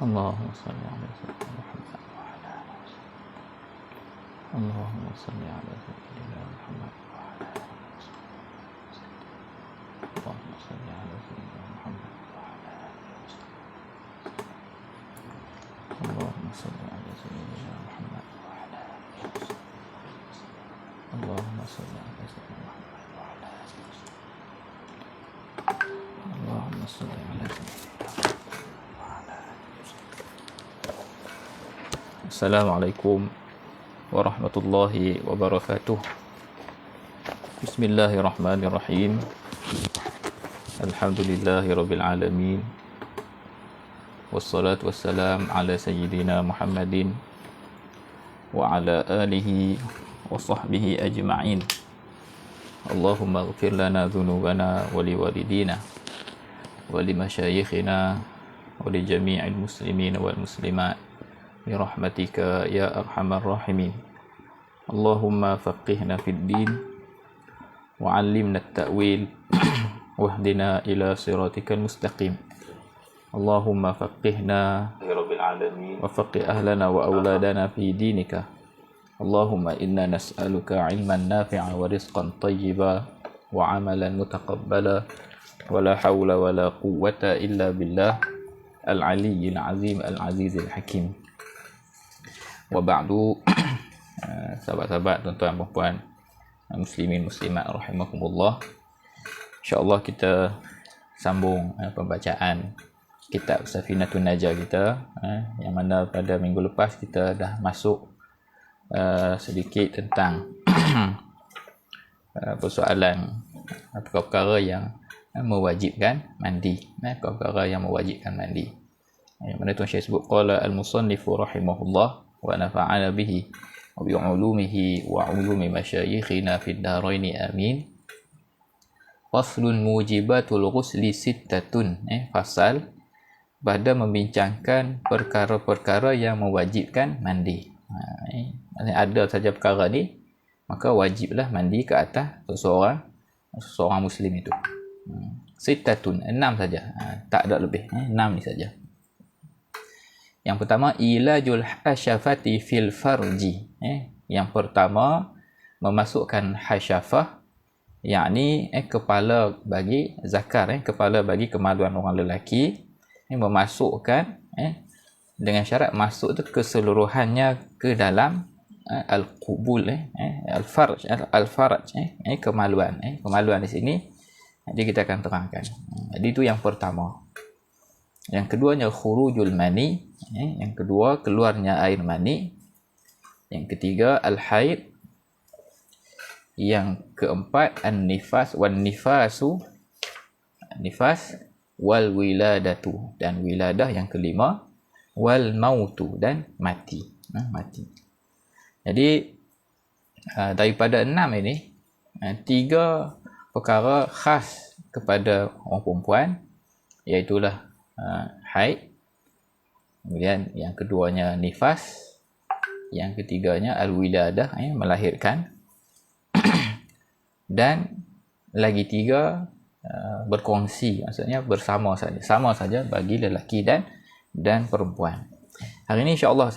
اللهم صل على سيدنا محمد وعلى آله وصحبه. اللهم صل على سيدنا محمد وعلى آله وصحبه. اللهم صل على سيدنا محمد وعلى آله وصحبه. اللهم صل على سيدنا محمد وعلى آله وصحبه. اللهم صل على سيدنا محمد وعلى آله وصحبه. اللهم صل على سيدنا. Assalamualaikum warahmatullahi wabarakatuh. Bismillahirrahmanirrahim. Alhamdulillahirabbil alamin. Wassalatu wassalam ala sayyidina Muhammadin wa ala alihi wa sahbihi ajma'in. Allahumma ighfir lana dhunubana wa liwalidina wa limasyayikhina wa li jami'il muslimin wal muslimat birahmatika ya arhamar rahimin. Allahumma faqihna fid din wa 'allimna at-ta'wil wahdina ila siratikal mustaqim. Allahumma faqihna ya rabbil alamin wa faqih ahlana wa auladana fi dinika. Allahumma inna nas'aluka 'ilman nafi'a wa rizqan thayyiba wa 'amalan mutaqabbala wa la hawla wa la quwwata illa billah al-'aliyyil 'azim al-'azizil hakim. Wa ba'du. Sahabat-sahabat, tuan-tuan dan puan, muslimin muslimat rahimakumullah. InsyaAllah kita sambung pembacaan kitab Safinatun Najah kita, yang mana pada minggu lepas kita dah masuk sedikit tentang persoalan perkara yang mewajibkan mandi, perkara yang mewajibkan mandi, yang mana Tuan Syekh sebut qala al-musannifu rahimahullah wa nafa'ana bihi wa bi ulumihi wa ulumi masyayikhina fid daraini amin. Faslun mujibatul ghusli sittatun. Fasal pada membincangkan perkara-perkara yang mewajibkan mandi. Ada saja perkara ni, maka wajiblah mandi ke atas seseorang muslim itu. Sittatun, 6 saja. Tak ada lebih. 6 ni saja. Yang pertama, ilajul hasyafati fil farji. Yang pertama, memasukkan hasyafah, yakni kepala bagi zakar, kepala bagi kemaluan orang lelaki, memasukkan dengan syarat masuk tu keseluruhannya ke dalam al-qubul, al-farj, kemaluan. Kemaluan di sini nanti kita akan terangkan. Jadi itu yang pertama. Yang keduanya khurujul mani, yang kedua keluarnya air mani. Yang ketiga al-haid. Yang keempat an-nifas wan nifasu, nifas wal wiladatu, dan wiladah. Yang kelima wal mautu, dan mati. Mati. Jadi daripada 6 ini, 3 perkara khas kepada orang perempuan, iaitulah haid, kemudian yang keduanya nifas, yang ketiganya al-wiladah, melahirkan, dan lagi 3 berkongsi, maksudnya bersama saja, sama saja bagi lelaki dan perempuan. Hari ini insya-Allah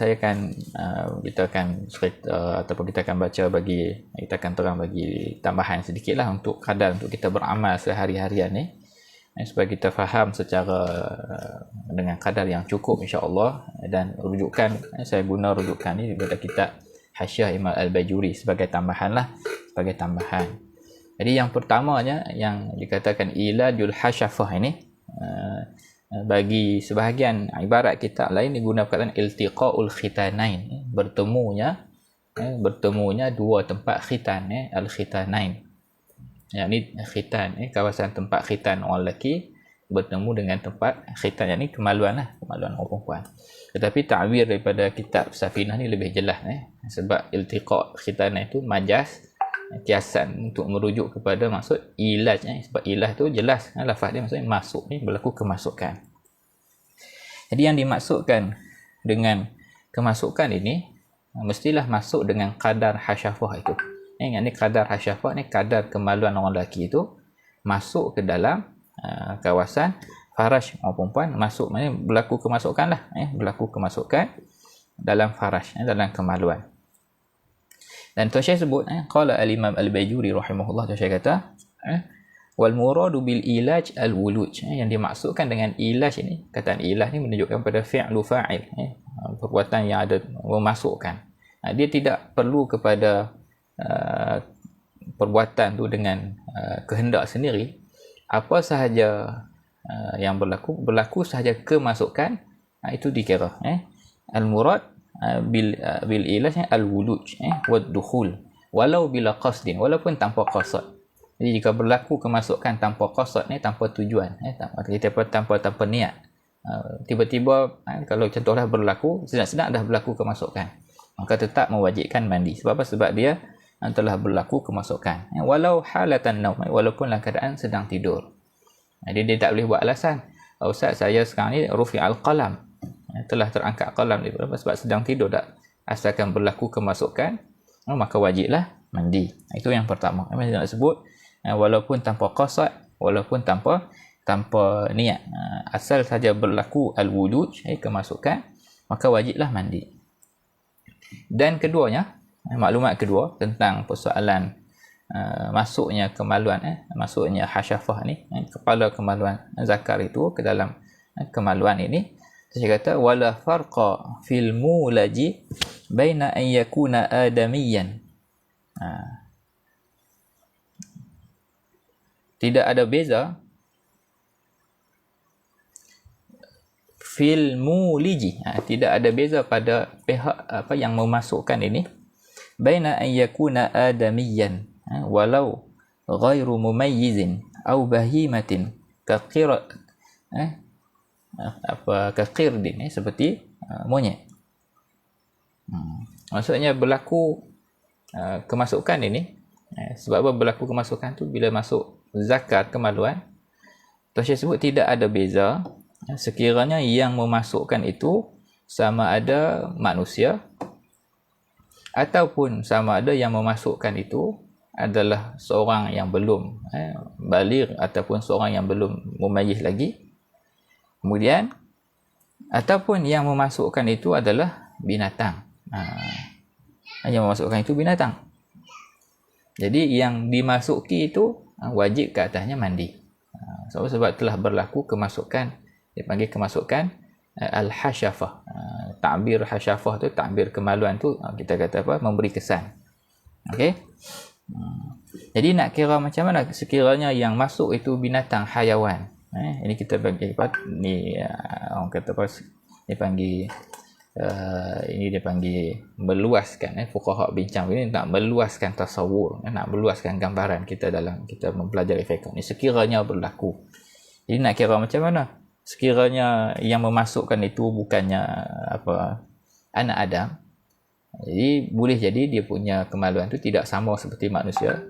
kita akan cerita, ataupun kita akan baca kita akan terang bagi tambahan sedikitlah untuk kadar untuk kita beramal sehari-harian ni, supaya kita faham secara dengan kadar yang cukup insya-Allah. Dan rujukan, saya guna rujukan ni daripada kitab Hasyiah Imam Al-Bajuri sebagai tambahan. Jadi yang pertamanya yang dikatakan ilajul hasyafah ini, bagi sebahagian ibarat kitab lain digunakan perkataan iltiqaul khitanain, bertemunya dua tempat khitan, al-khitanain. Yakni khitan, kawasan tempat khitan orang lelaki bertemu dengan tempat khitan, yakni kemaluan orang perempuan. Tetapi ta'bir daripada kitab Safinah ni lebih jelas, sebab iltiqa khitanah itu majas, kiasan untuk merujuk kepada maksud ilaj, sebab ilaj tu jelas, lafaz dia maksudnya masuk, berlaku kemasukan. Jadi yang dimaksudkan dengan kemasukan ini mestilah masuk dengan kadar hasyafah itu. Yang ni kadar hasyafah ni kadar kemaluan orang lelaki itu masuk ke dalam kawasan faraj orang perempuan masuk, maknanya berlaku kemasukan lah, berlaku kemasukan dalam faraj, dalam kemaluan. Dan Tuan Syekh sebut, qala al-Imam al-Bajuri rahimahullah, Tuan Syekh kata, wal muradu bil ilaj al-wuluj, yang dimaksudkan dengan ilaj ini, kataan ilaj ni menunjukkan pada fi'lu fa'il, perbuatan yang ada memasukkan. Dia tidak perlu kepada perbuatan tu dengan kehendak sendiri. Apa sahaja yang berlaku sahaja kemasukan, itu dikira al-murad bil ilaj al-wuluj wa dukhul walau bila qasdin, walaupun tanpa qasad. Jadi jika berlaku kemasukan tanpa qasad ni, tanpa tujuan, tanpa niat, tiba-tiba kalau contohlah berlaku sedang dah berlaku kemasukan, maka tetap mewajibkan mandi. Sebab apa? Sebab dia telah berlaku kemasukan, walau halatan naum, walaupun dalam keadaan sedang tidur. Dia tak boleh buat alasan, Ustaz saya sekarang ni rufi'al qalam, telah terangkat qalam ni, sebab sedang tidur. Tak, asalkan berlaku kemasukan, maka wajiblah mandi. Itu yang pertama. Memang nak sebut walaupun tanpa qasad, walaupun tanpa niat, asal saja berlaku al-wuluj, kemasukan, maka wajiblah mandi. Dan keduanya, maklumat kedua tentang persoalan masuknya kemaluan, masuknya hasyafah ni, kepala kemaluan zakar itu ke dalam kemaluan ini. Saya kata wala farqa fil mulaji baina an yakuna adamiyan. Tidak ada beza fil muliji, tidak ada beza pada pihak apa yang memasukkan ini, baina an yakuna adamiyan walau ghairu mumayyizin au bahimatin kaqirat kaqirdin, seperti monyet. Maksudnya berlaku kemasukan ini, sebab apa berlaku kemasukan tu? Bila masuk zakar kemaluan, Tuan Syekh sebut tidak ada beza sekiranya yang memasukkan itu sama ada manusia ataupun sama ada yang memasukkan itu adalah seorang yang belum baligh ataupun seorang yang belum mumayyiz lagi. Kemudian ataupun yang memasukkan itu adalah binatang. Yang memasukkan itu binatang. Jadi yang dimasuki itu wajib ke atasnya mandi. Sebab telah berlaku kemasukan, dipanggil kemasukan al-hasyafah. Ta'bir hasyafah tu, ta'bir kemaluan tu, kita kata apa? Memberi kesan. Okey. Jadi nak kira macam mana sekiranya yang masuk itu binatang hayawan. Ini kita bagi ni orang kata apa, dia panggil ini dia panggil meluaskan, fuqaha bincang ini nak meluaskan tasawur, nak meluaskan gambaran kita dalam kita mempelajari fiqh ni. Sekiranya berlaku, jadi nak kira macam mana sekiranya yang memasukkan itu bukannya apa, anak Adam, jadi boleh jadi dia punya kemaluan itu tidak sama seperti manusia,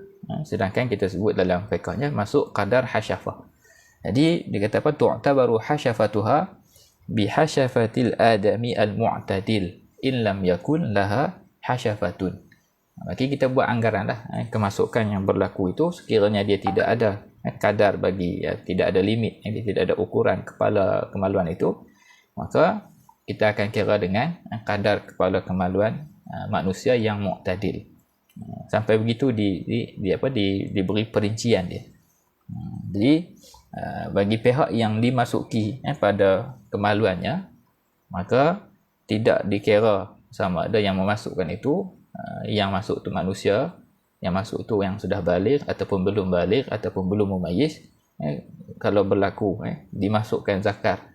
sedangkan kita sebut dalam fiqhnya masuk qadar hasyafah. Jadi dia kata apa, tu'tabaru hasyafatuha bihasyafatil adami al-mu'tadil in lam yakun laha hasyafatun. Maka kita buat anggaran lah, kemasukan yang berlaku itu sekiranya dia tidak ada kadar bagi, tidak ada limit, dia tidak ada ukuran kepala kemaluan itu, maka kita akan kira dengan kadar kepala kemaluan manusia yang mu'tadil. Sampai begitu diberi perincian dia. Jadi bagi pihak yang dimasuki pada kemaluannya, maka tidak dikira sama ada yang memasukkan itu yang masuk tu manusia, yang masuk tu yang sudah baligh ataupun belum baligh ataupun belum mumayyiz. Kalau berlaku dimasukkan zakar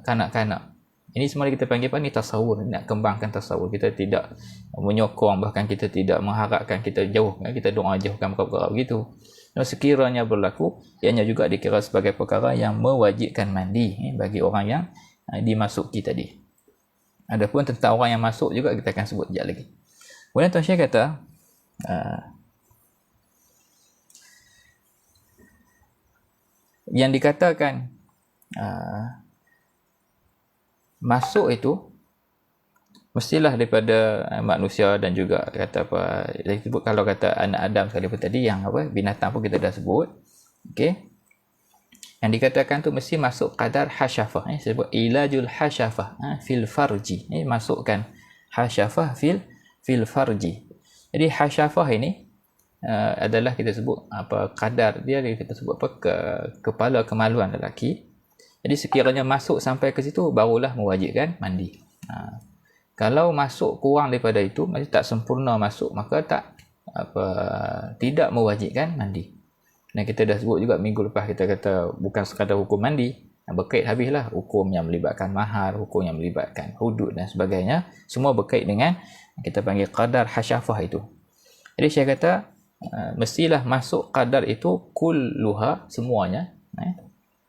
kanak-kanak, ini semua kita panggil apa ni, tasawur. Nak kembangkan tasawur, kita tidak menyokong, bahkan kita tidak mengharapkan, kita jauh, kita doa jauhkan perkara begitu. Sekiranya berlaku, ianya juga dikira sebagai perkara yang mewajibkan mandi bagi orang yang dimasuki tadi. Adapun tentang orang yang masuk juga kita akan sebut sekejap lagi. Kemudian Tuan Syekh kata yang dikatakan masuk itu mestilah daripada manusia, dan juga kata apa, disebut kalau kata anak Adam sekalipun tadi, yang apa, binatang pun kita dah sebut. Okey. Yang dikatakan tu mesti masuk kadar hasyafah. Sebut ilajul hasyafah fil farji. Masukkan hasyafah fil farji. Jadi hasyafah ini adalah kita sebut apa kadar dia, kita sebut apa kepala kemaluan lelaki. Jadi sekiranya masuk sampai ke situ barulah mewajibkan mandi. Kalau masuk kurang daripada itu, masih tak sempurna masuk, maka tidak mewajibkan mandi. Dan kita dah sebut juga minggu lepas, kita kata bukan sekadar hukum mandi, berkait habislah hukum yang melibatkan mahar, hukum yang melibatkan hudud dan sebagainya, semua berkait dengan kita panggil qadar hasyafah itu. Jadi saya kata mestilah masuk qadar itu kulluha, semuanya,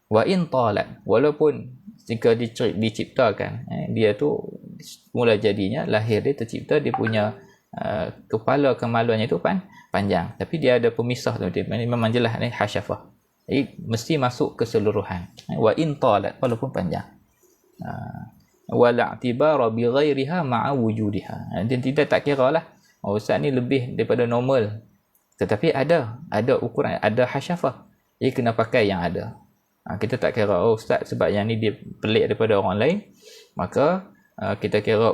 wa in talat, walaupun jika diciptakan dia tu mula jadinya lahir dia tercipta, dia punya kepala kemaluannya itu panjang, tapi dia ada pemisah tu, dia memang jelas ni hasyafah. Jadi mesti masuk keseluruhan, wa in talat, walaupun panjang. Wala i'tibara bi ghairiha ma'a wujudiha. Dan tidak tak kira lah ustaz ni lebih daripada normal, tetapi ada ukuran, ada hasyafah, jadi kena pakai yang ada. Kita tak kira ustaz sebab yang ni dia pelik daripada orang lain, maka kita kira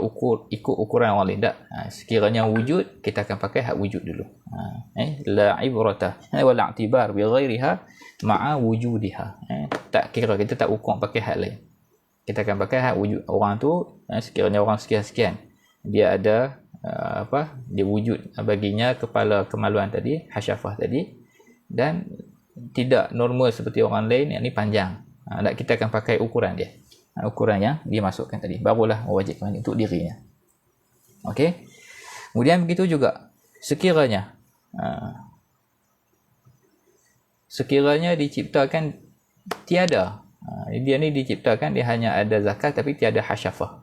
ikut ukuran orang lain. Tak. Sekiranya wujud, kita akan pakai hak wujud dulu. La ibrata wala i'tibar bi ghairiha ma'a wujudiha. Tak kira, kita tak ukur pakai hak lain. Kita akan pakai hak wujud orang tu. Sekiranya orang sekian-sekian, dia ada dia wujud baginya kepala kemaluan tadi, hasyafah tadi, dan tidak normal seperti orang lain, yang ni panjang. Kita akan pakai ukuran dia. Ukuran yang dimasukkan tadi, barulah mewajibkan untuk dirinya. Okey. Kemudian begitu juga sekiranya diciptakan tiada, dia ni diciptakan dia hanya ada zakat tapi tiada hasyafah,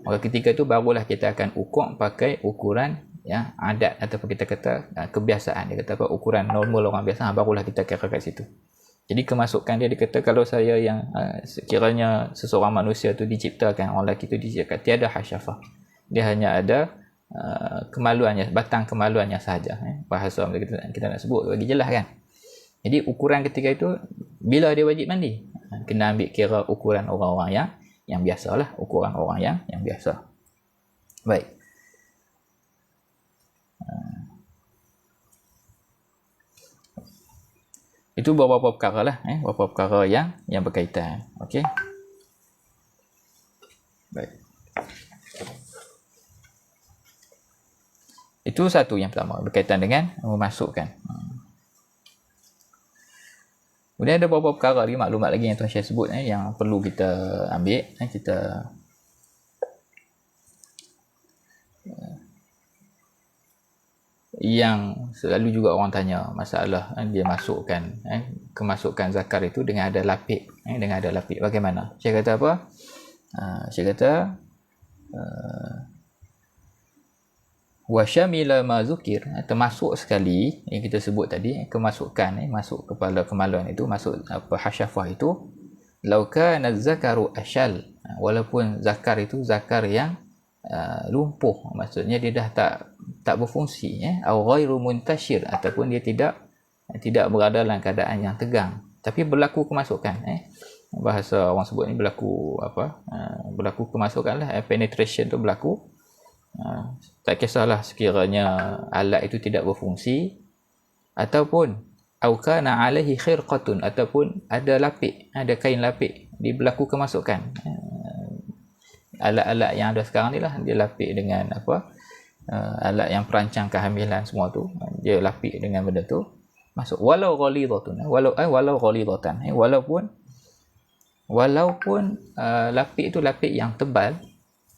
maka ketika itu barulah kita akan ukur pakai ukuran yang adat ataupun kita kata kebiasaan. Dia kata apa, ukuran normal orang biasa, barulah kita kira kat situ. Jadi kemasukan dia dikata kalau saya yang sekiranya seseorang manusia tu diciptakan, orang lelaki tu diciptakan tiada hasyafah, dia hanya ada kemaluannya, batang kemaluannya sahaja. Bahasa kita nak sebut bagi jelas kan. Jadi ukuran ketika itu bila dia wajib mandi, kena ambil kira ukuran orang-orang yang biasalah, ukuran orang yang biasa. Baik. Itu beberapa perkara lah, beberapa perkara yang berkaitan. Okey. Baik. Itu satu yang pertama, berkaitan dengan memasukkan. Kemudian ada beberapa perkara lagi, maklumat lagi yang Tuan Syekh sebut yang perlu kita ambil. Kita yang selalu juga orang tanya masalah dia masukkan kemasukan zakar itu dengan ada lapik, bagaimana? Saya kata apa? Saya kata wa syamila ma zukir, termasuk sekali yang kita sebut tadi, kemasukan masuk kepala kemaluan itu, masuk hasyafah itu, law kana zakaru ashal, walaupun zakar itu zakar yang lumpuh, maksudnya dia dah tak berfungsi, atau ghairu muntashir, ataupun dia tidak berada dalam keadaan yang tegang, tapi berlaku kemasukan, bahasa orang sebut ni berlaku berlaku kemasukan lah, penetration tu berlaku. Tak kisahlah sekiranya alat itu tidak berfungsi, ataupun au kana alaihi khirqatun, ataupun ada lapik, ada kain lapik, dia berlaku kemasukan. Alat-alat yang ada sekarang ni lah, dia lapik dengan alat yang perancang kehamilan semua tu, dia lapik dengan benda tu masuk. Walau ghalidhatun, walau ghalidhatan, walaupun lapik itu lapik yang tebal,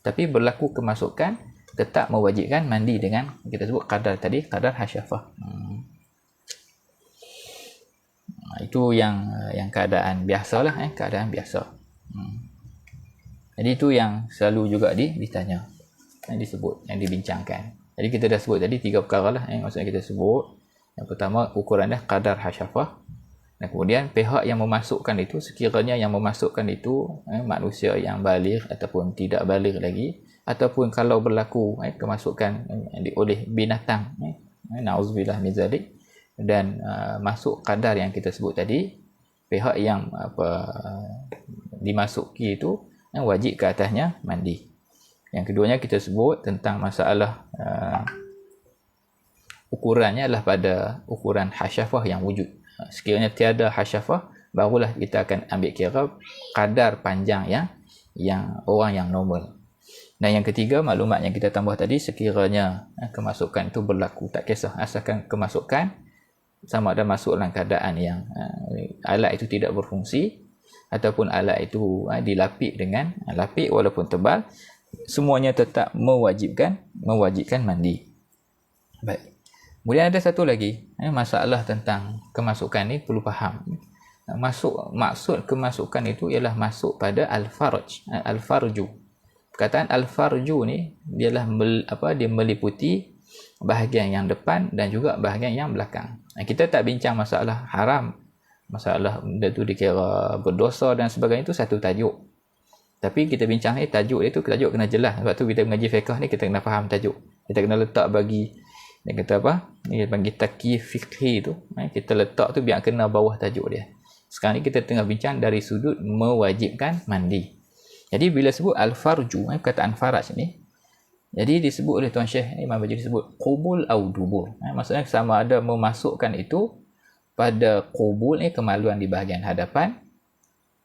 tapi berlaku kemasukan, tetap mewajibkan mandi dengan kita sebut kadar tadi, kadar hasyafah. Itu yang keadaan biasalah, keadaan biasa. Jadi itu yang selalu juga ditanya, yang disebut, yang dibincangkan. Jadi kita dah sebut tadi 3 perkara lah, maksudnya kita sebut. Yang pertama ukuran dah kadar hasyafah, dan kemudian pihak yang memasukkan itu, sekiranya yang memasukkan itu manusia yang baligh ataupun tidak baligh lagi, ataupun kalau berlaku kemasukan oleh binatang, na'udzubillah min zalik, dan masuk kadar yang kita sebut tadi, pihak yang dimasuki itu wajib ke atasnya mandi. Yang keduanya kita sebut tentang masalah ukurannya adalah pada ukuran hasyafah yang wujud. Sekiranya tiada hasyafah, barulah kita akan ambil kira kadar panjang yang orang yang normal. Dan yang ketiga, maklumat yang kita tambah tadi, sekiranya kemasukan itu berlaku, tak kisah asalkan kemasukan sama ada masuk dalam keadaan yang alat itu tidak berfungsi ataupun alat itu dilapik dengan lapik walaupun tebal, semuanya tetap mewajibkan mandi. Baik. Kemudian ada satu lagi, masalah tentang kemasukan ni perlu faham. Maksud kemasukan itu ialah masuk pada al-farju. Perkataan al-farju ni ialah dia meliputi bahagian yang depan dan juga bahagian yang belakang. Kita tak bincang masalah haram, masalah benda tu dikira berdosa dan sebagainya, itu satu tajuk. Tapi kita bincang tajuk dia tu, tajuk kena jelas. Sebab tu kita mengaji fiqh ni kita kena faham tajuk. Kita kena letak bagi dia kata apa? Dia panggil takyif fiqhi tu. Kita letak tu biar kena bawah tajuk dia. Sekarang ni kita tengah bincang dari sudut mewajibkan mandi. Jadi bila sebut al-farju, perkataan faraj ni, jadi disebut oleh Tuan Syekh Imam Bajuri disebut qubul au dubur. Maksudnya sama ada memasukkan itu pada qubul ni, kemaluan di bahagian hadapan,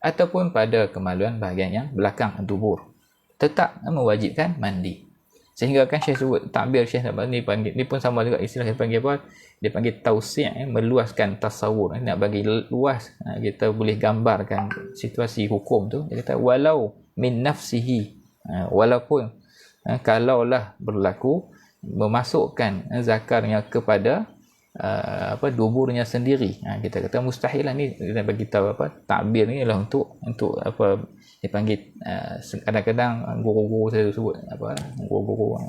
ataupun pada kemaluan bahagian yang belakang, dubur, tetap mewajibkan mandi. Sehingga kan Syekh sebut takbir Syekh ni panggil, ni pun sama juga istilah dia panggil apa? Dia panggil tausi', meluaskan tasawur, nak bagi luas, kita boleh gambarkan situasi hukum tu. Dia kata walau min nafsihi, walaupun kalaulah berlaku memasukkan zakarnya kepada duburnya sendiri, kita kata mustahil lah. Ni kita bagi tahu takbir ni ialah untuk dipanggil kadang-kadang guru-guru saya sebut guru-guru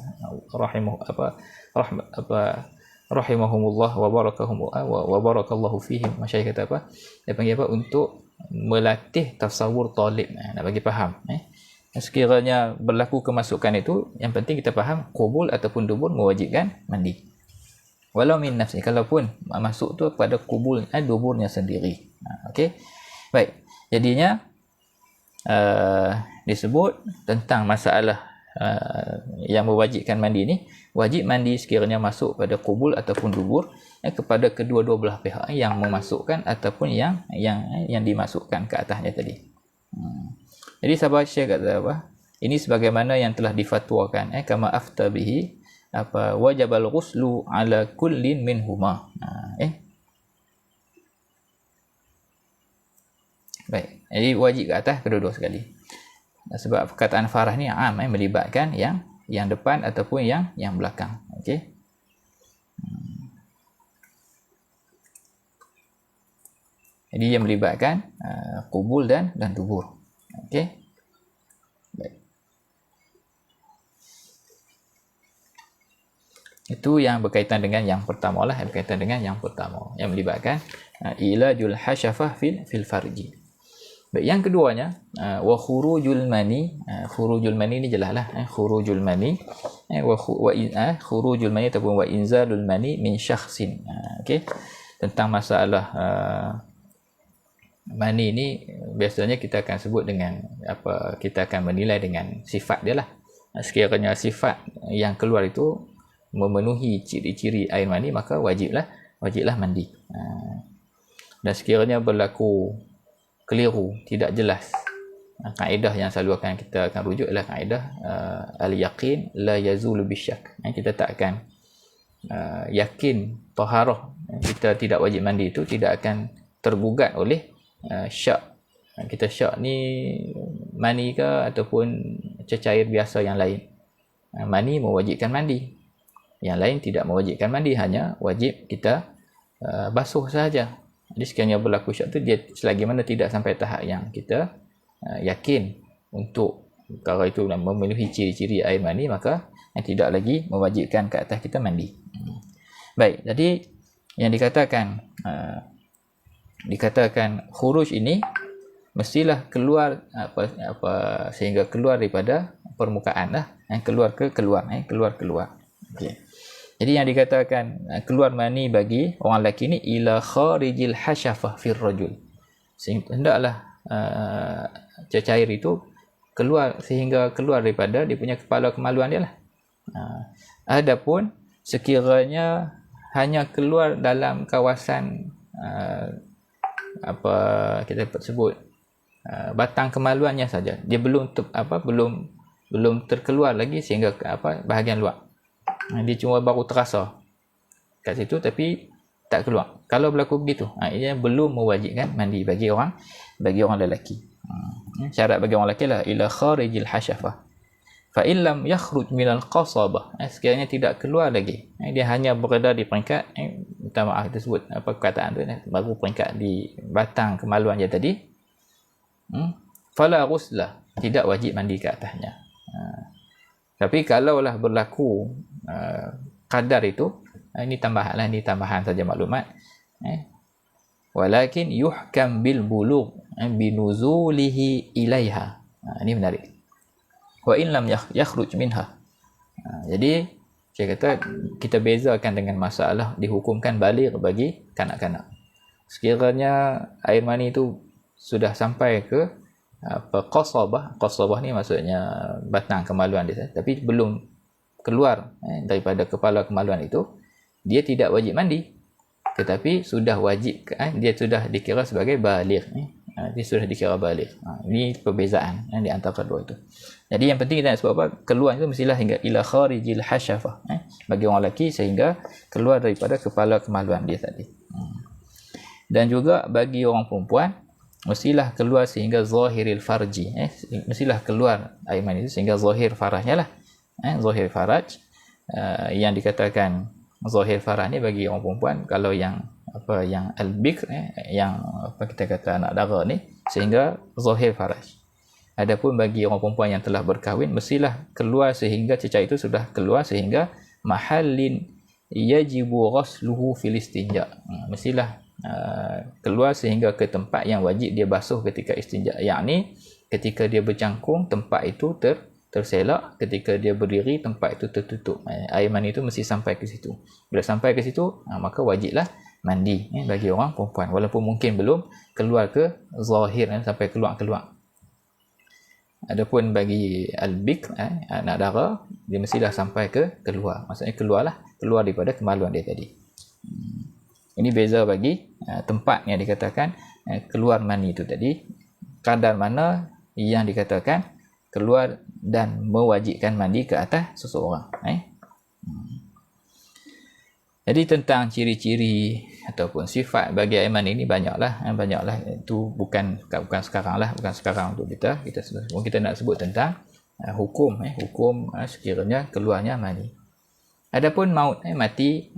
rahimahumullah wa barakallahu fihim, masyayikh kata dia panggil untuk melatih tasawur talib, nak bagi faham sekiranya berlaku kemasukan itu, yang penting kita faham qubul ataupun dubur mewajibkan mandi. Walau min nafsi, kalaupun masuk tu pada qubul duburnya sendiri. Okey. Baik. Jadinya disebut tentang masalah yang mewajibkan mandi ni, wajib mandi sekiranya masuk pada qubul ataupun dubur kepada kedua-dua belah pihak yang memasukkan ataupun yang dimasukkan ke atasnya tadi. Jadi sahabat Syekh kata ini sebagaimana yang telah difatwakan kama afta bihi wajibal ghuslu ala kullin minhuma. Baik. Jadi wajib ke atas kedua-dua sekali. Sebab perkataan farah ni melibatkan yang depan ataupun yang belakang. Okey. Jadi dia melibatkan qubul dan dubur. Okey. Baik. Itu yang berkaitan dengan yang pertama lah, yang melibatkan ilajul hasyafah fil farji. Baik, yang keduanya wa khurujul mani. Khurujul mani ni jelaslah, khurujul mani khurujul mani ataupun wa inzalul mani min syakhsin. Okey, tentang masalah mani ni biasanya kita akan sebut dengan kita akan menilai dengan sifat dia lah. Sekiranya sifat yang keluar itu memenuhi ciri-ciri air mani, maka wajiblah mandi. Dan sekiranya berlaku keliru, tidak jelas, kaedah yang selalu kita akan rujuk adalah kaedah al-yaqin la yazulu bisyak. Kita tak akan yakin taharah kita tidak wajib mandi itu tidak akan tergugat oleh syak. Kita syak ni mani ke ataupun cecair biasa yang lain. Mani mewajibkan mandi, yang lain tidak mewajibkan mandi, hanya wajib kita basuh sahaja. Jadi sekiranya berlaku syak tu, dia selagi mana tidak sampai tahap yang kita yakin untuk perkara itu memenuhi ciri-ciri air mani, maka tidak lagi mewajibkan ke atas kita mandi. Baik, jadi yang dikatakan khuruj ini mestilah keluar sehingga keluar daripada permukaan lah, keluar. Okey. Jadi yang dikatakan keluar mani bagi orang lelaki ni ila kharijil hasyafah fir rajul. sehingga hendaklah cair itu keluar sehingga keluar daripada dia punya kepala kemaluan dia lah. Adapun sekiranya hanya keluar dalam kawasan apa kita sebut batang kemaluannya saja, dia belum belum terkeluar lagi sehingga bahagian luar, dia cuma baru terasa kat situ tapi tak keluar. Kalau berlaku begitu, ia belum mewajibkan mandi bagi orang lelaki. Syarat bagi orang lelaki lah ila kharijil hasyafah fa illam yakhruj minal qasabah, sekiranya tidak keluar lagi, dia hanya berada di peringkat minta maaf kita sebut perkataan tu baru peringkat di batang kemaluan dia tadi, fala ghuslah, tidak wajib mandi ke atasnya. Tapi kalaulah berlaku kadar itu, ini tambahan saja maklumat, walakin yuhkam bil bulugh binuzulihi ilaiha. Ini menarik. Wa in lam yakhruj minha. Jadi saya kata kita bezakan dengan masalah dihukumkan baligh bagi kanak-kanak. Sekiranya air mani itu sudah sampai ke qasabah ni maksudnya batang kemaluan dia, tapi belum keluar daripada kepala kemaluan itu, dia tidak wajib mandi, tetapi sudah wajib, dia sudah dikira sebagai baligh, dia sudah dikira baligh. Ini perbezaan di antara kedua itu. Jadi yang penting kita nak sebut apa, keluar itu mestilah hingga ila kharijil hasyafah, bagi orang lelaki sehingga keluar daripada kepala kemaluan dia tadi. Dan juga bagi orang perempuan mestilah keluar sehingga zahiril farji, mestilah keluar air mani itu sehingga zahir farajnya lah, zahir faraj. Yang dikatakan zahir faraj ni bagi orang perempuan, kalau yang al-bikr, yang kita kata anak dara ni, sehingga zahir faraj. Adapun bagi orang perempuan yang telah berkahwin, mestilah keluar sehingga cicak itu sudah keluar sehingga mahallin yajibu ghasluhu fil istinja, mestilah keluar sehingga ke tempat yang wajib dia basuh ketika istinja, yakni ketika dia bercangkung tempat itu terselak, ketika dia berdiri tempat itu tertutup. Air mani itu mesti sampai ke situ. Bila sampai ke situ, maka wajiblah mandi bagi orang perempuan, walaupun mungkin belum keluar ke zahir, sampai keluar. Adapun bagi al-bikr, anak dara, dia mestilah sampai ke keluar, maksudnya keluar daripada kemaluan dia tadi. Ini beza bagi tempat yang dikatakan keluar mani itu tadi, kadar mana yang dikatakan keluar dan mewajibkan mandi ke atas seseorang. Jadi tentang ciri-ciri ataupun sifat bagi air mani ini banyaklah, itu bukan sekarang untuk kita nak sebut tentang hukum sekiranya keluarnya mani. Adapun maut, mati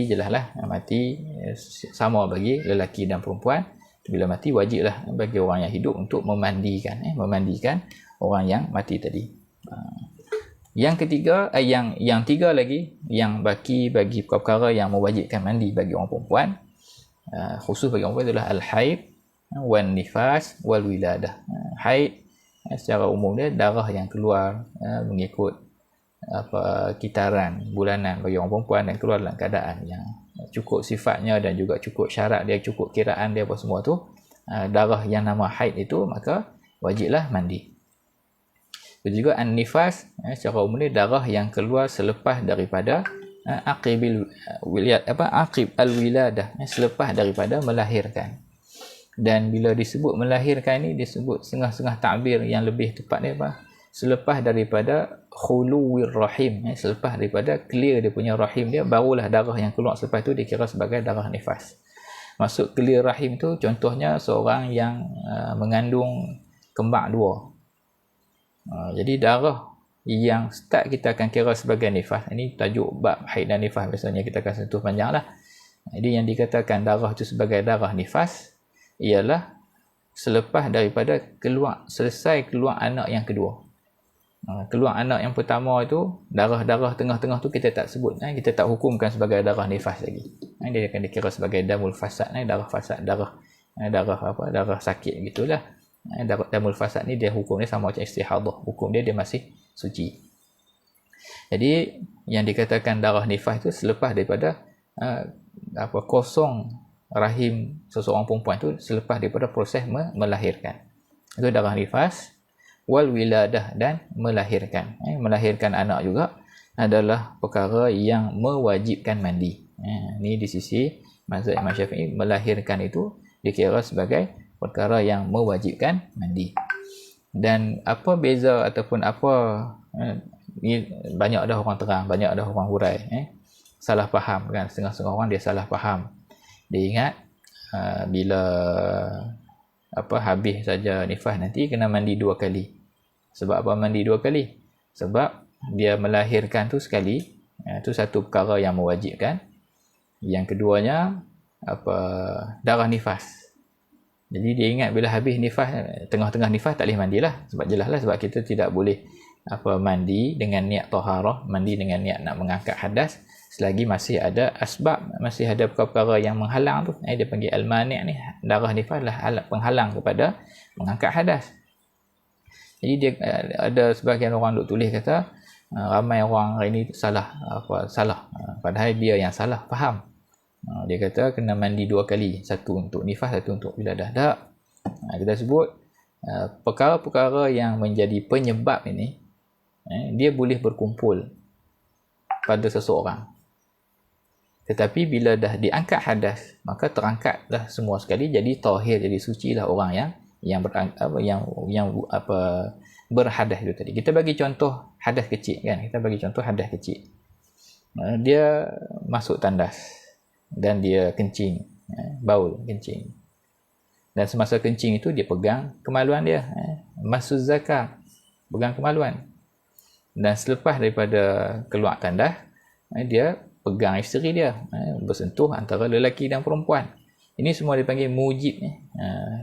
jelaslah, mati sama bagi lelaki dan perempuan. Bila mati wajiblah bagi orang yang hidup untuk memandikan orang yang mati tadi. Yang ketiga, yang tiga lagi yang bagi perkara yang mewajibkan mandi bagi orang perempuan, khusus bagi orang perempuan adalah al-haid wan nifas wal wiladah. Haid secara umum dia darah yang keluar mengikut kitaran bulanan bagi orang perempuan, dan keluar dalam keadaan yang cukup sifatnya dan juga cukup syarat dia, cukup kiraan dia, apa semua tu, darah yang nama haid itu, maka wajiblah mandi. Juga an-nifas, secara umum ni darah yang keluar selepas daripada aqib al-wiladah, selepas daripada melahirkan. Dan bila disebut melahirkan ni, disebut setengah-setengah takbir yang lebih tepat ni selepas daripada khuluwir rahim, selepas daripada clear dia punya rahim dia, barulah darah yang keluar selepas tu dikira sebagai darah nifas. Maksud clear rahim tu contohnya seorang yang mengandung kembar dua. Jadi darah yang start kita akan kira sebagai nifas. Ini tajuk bab haid dan nifas, biasanya kita akan sentuh panjang lah. Jadi yang dikatakan darah itu sebagai darah nifas ialah selepas daripada selesai keluar anak yang kedua. Keluar anak yang pertama itu, darah-darah tengah-tengah tu kita tak sebut, kita tak hukumkan sebagai darah nifas lagi. Dia akan dikira sebagai damul fasad, darah fasad, darah sakit gitulah. Damul fasad ni dia hukum dia sama macam istihadah, hukum dia masih suci. Jadi yang dikatakan darah nifas itu selepas daripada kosong rahim seseorang perempuan tu selepas daripada proses melahirkan. Itu darah nifas. Wal wiladah, dan melahirkan. Melahirkan anak juga adalah perkara yang mewajibkan mandi. Ni di sisi mazhab Imam Syafi'i, melahirkan itu dikira sebagai perkara yang mewajibkan mandi. Dan apa beza ataupun apa ni, banyak dah orang terang, banyak dah orang hurai, salah faham kan, setengah-setengah orang dia salah faham. Dia ingat bila habis saja nifas nanti kena mandi 2 kali. Sebab apa mandi 2 kali? Sebab dia melahirkan tu sekali, tu satu perkara yang mewajibkan. Yang keduanya darah nifas. Jadi dia ingat bila habis nifas, tengah-tengah nifas tak boleh mandilah. Sebab jelaslah, sebab kita tidak boleh mandi dengan niat taharah, mandi dengan niat nak mengangkat hadas selagi masih ada asbab, masih ada perkara-perkara yang menghalang tu. Dia panggil al-mani' ni, darah nifas lah alat penghalang kepada mengangkat hadas. Jadi dia ada sebahagian orang duk tulis kata ramai orang hari ni salah, padahal dia yang salah faham. Dia kata kena mandi 2 kali, satu untuk nifas, satu untuk wiladah. Tak. Kita sebut perkara-perkara yang menjadi penyebab ini, dia boleh berkumpul pada seseorang. Tetapi bila dah diangkat hadas, maka terangkatlah semua sekali, jadi tahir, jadi sucilah orang yang berhadas itu tadi. Kita bagi contoh hadas kecil kan. Dia masuk tandas dan dia kencing, baul kencing. Dan semasa kencing itu dia pegang kemaluan dia, masuk zakar, pegang kemaluan. Dan selepas daripada keluar tandas, dia pegang isteri dia, bersentuh antara lelaki dan perempuan. Ini semua dipanggil mujib,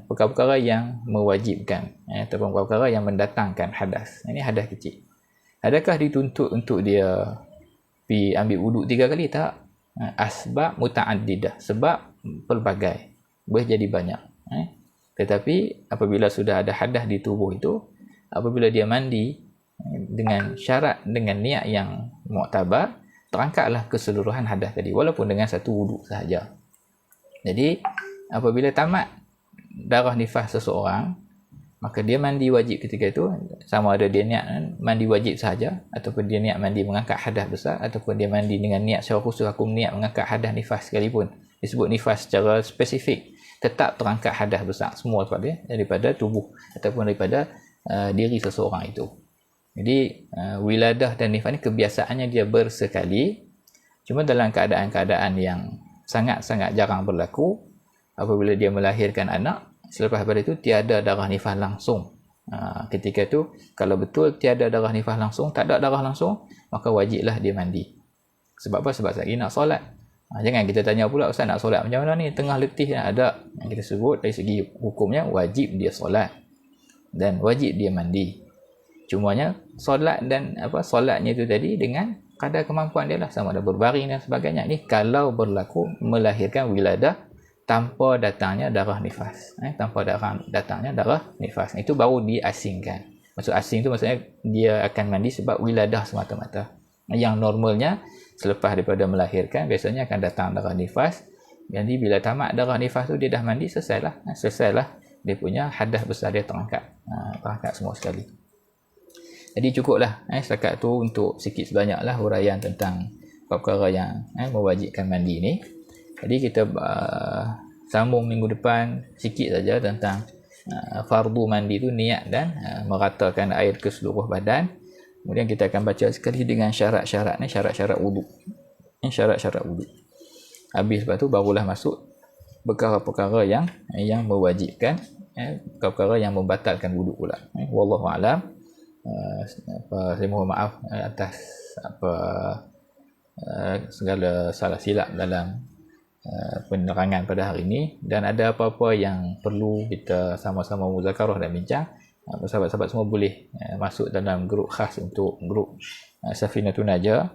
perkara-perkara yang mewajibkan, ataupun perkara-perkara yang mendatangkan hadas. Ini hadas kecil. Adakah dituntut untuk dia pergi ambil wuduk 3 kali? Tak. Asbab muta'addidah, sebab pelbagai, boleh jadi banyak. Tetapi apabila sudah ada hadas di tubuh itu, apabila dia mandi dengan syarat, dengan niat yang muktabar, terangkatlah keseluruhan hadas tadi, walaupun dengan satu wuduk sahaja. Jadi apabila tamat darah nifas seseorang, maka dia mandi wajib ketika itu, sama ada dia niat mandi wajib sahaja, ataupun dia niat mandi mengangkat hadas besar, ataupun dia mandi dengan niat secara khusus, aku niat mengangkat hadas nifas sekalipun, disebut nifas secara spesifik, tetap terangkat hadas besar semua daripada tubuh ataupun daripada diri seseorang itu. Jadi wiladah dan nifas ni kebiasaannya dia bersekali, cuma dalam keadaan-keadaan yang sangat-sangat jarang berlaku. Apabila dia melahirkan anak, selepas pada itu tiada darah nifas langsung. Ketika itu kalau betul tiada darah nifas langsung, tak ada darah langsung, maka wajiblah dia mandi. Sebab apa? Sebab lagi nak solat. Jangan kita tanya pula, Ustaz nak solat macam mana ni, tengah letih ada. Kita sebut dari segi hukumnya wajib dia solat dan wajib dia mandi. Cumanya solat dan solatnya itu tadi dengan kadar kemampuan dia lah, sama ada berbaring dan sebagainya. Ini kalau berlaku melahirkan wiladah tanpa datangnya darah nifas, datangnya darah nifas, itu baru diasingkan. Maksud asing tu maksudnya dia akan mandi sebab wiladah semata-mata. Yang normalnya selepas daripada melahirkan biasanya akan datang darah nifas. Jadi bila tamat darah nifas tu dia dah mandi, selesailah dia punya hadas besar dia terangkat semua sekali. Jadi cukuplah setakat tu untuk sikit sebanyaklah huraian tentang perkara yang mewajibkan mandi ni. Jadi kita sambung minggu depan sikit saja tentang fardu mandi tu, niat dan meratakan air ke seluruh badan. Kemudian kita akan baca sekali dengan syarat-syarat ni, syarat-syarat wuduk. Syarat-syarat wuduk. Habis lepas tu barulah masuk perkara-perkara yang mewajibkan, perkara yang membatalkan wuduk pula. Wallahu a'lam. Saya mohon maaf atas segala salah silap dalam penerangan pada hari ini, dan ada apa-apa yang perlu kita sama-sama muzakarah dan bincang, sahabat-sahabat semua boleh masuk dalam grup khas untuk grup Safinatun Najah.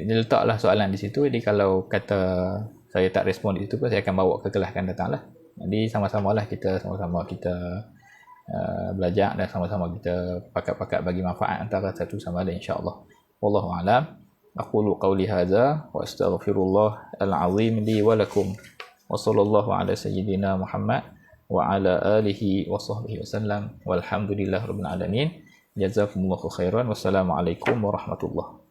Letaklah soalan di situ. Jadi kalau kata saya tak respon di situ pun, saya akan bawa ke kelas akan datang lah. Jadi sama-samalah kita belajar dan sama-sama kita pakat-pakat bagi manfaat antara satu sama lain, insya-Allah. Wallahu a'lam. Aqulu qawli hadza wa astaghfirullah al-azim li wa lakum Wa sallallahu ala sayyidina Muhammad wa ala alihi wa sahbihi wasallam. Walhamdulillahirabbil alamin. Jazakumullahu khairan. Wassalamualaikum warahmatullahi